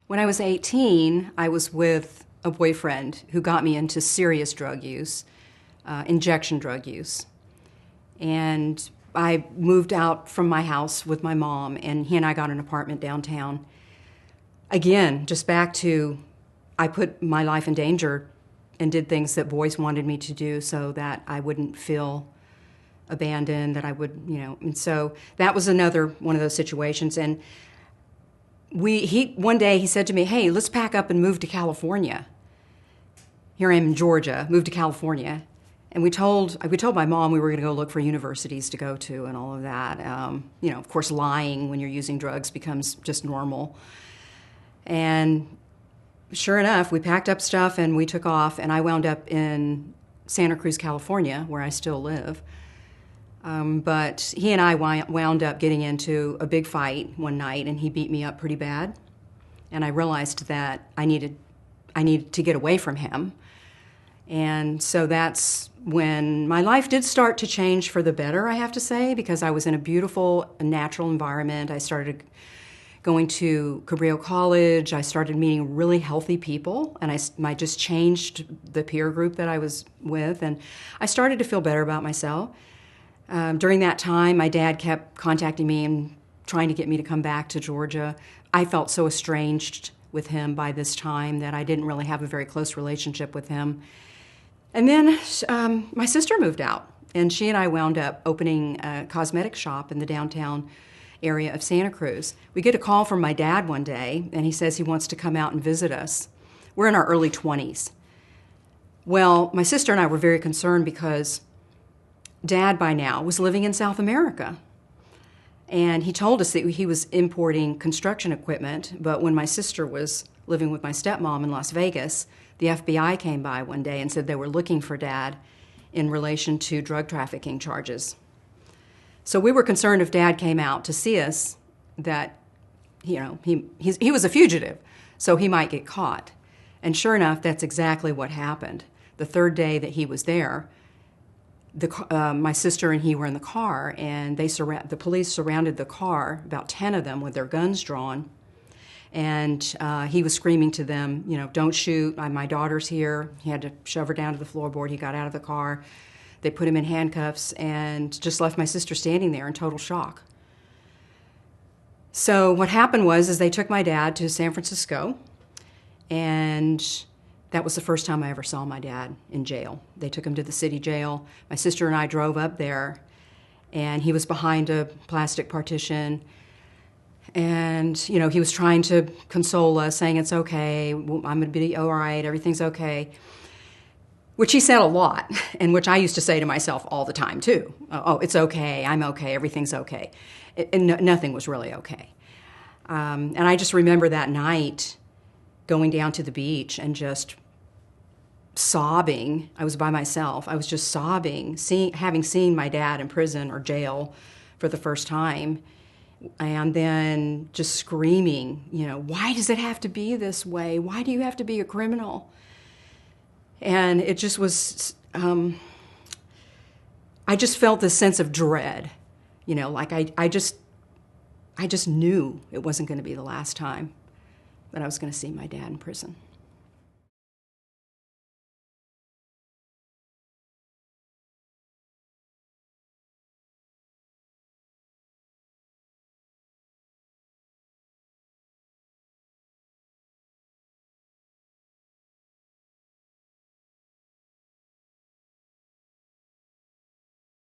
When I was 18, I was with a boyfriend who got me into serious drug use, injection drug use. And I moved out from my house with my mom, and he and I got an apartment downtown. Again, just back to, I put my life in danger and did things that boys wanted me to do so that I wouldn't feel abandoned, that I would, and so that was another one of those situations. And one day he said to me, "Hey, let's pack up and move to California." Here I am in Georgia, moved to California. And we told my mom we were going to go look for universities to go to and all of that. Of course, lying when you're using drugs becomes just normal. And sure enough, we packed up stuff and we took off, and I wound up in Santa Cruz, California, where I still live. But he and I wound up getting into a big fight one night, and he beat me up pretty bad. And I realized that I needed to get away from him. And so that's when my life did start to change for the better, I have to say, because I was in a beautiful, natural environment. I started going to Cabrillo College. I started meeting really healthy people, and I just changed the peer group that I was with, and I started to feel better about myself. During that time, my dad kept contacting me and trying to get me to come back to Georgia. I felt so estranged with him by this time that I didn't really have a very close relationship with him. And then my sister moved out, and she and I wound up opening a cosmetic shop in the downtown area of Santa Cruz. We get a call from my dad one day, and he says he wants to come out and visit us. We're in our early 20s. Well, my sister and I were very concerned because Dad, by now, was living in South America. And he told us that he was importing construction equipment, but when my sister was living with my stepmom in Las Vegas, the FBI came by one day and said they were looking for Dad in relation to drug trafficking charges. So we were concerned if Dad came out to see us that, he was a fugitive, so he might get caught. And sure enough, that's exactly what happened. The third day that he was there, my sister and he were in the car, and the police surrounded the car, about 10 of them, with their guns drawn. And he was screaming to them, "Don't shoot, my daughter's here." He had to shove her down to the floorboard. He got out of the car. They put him in handcuffs and just left my sister standing there in total shock. So what happened was they took my dad to San Francisco, and that was the first time I ever saw my dad in jail. They took him to the city jail. My sister and I drove up there, and he was behind a plastic partition. And, he was trying to console us, saying, "It's okay, I'm going to be all right, everything's okay," which he said a lot, and which I used to say to myself all the time, too. "Oh, it's okay, I'm okay, everything's okay." And nothing was really okay. And I just remember that night going down to the beach and just sobbing. I was by myself. I was just sobbing, having seen my dad in prison or jail for the first time. And then just screaming, "Why does it have to be this way? Why do you have to be a criminal?" And it just was, I just felt this sense of dread, like I just knew it wasn't going to be the last time that I was going to see my dad in prison.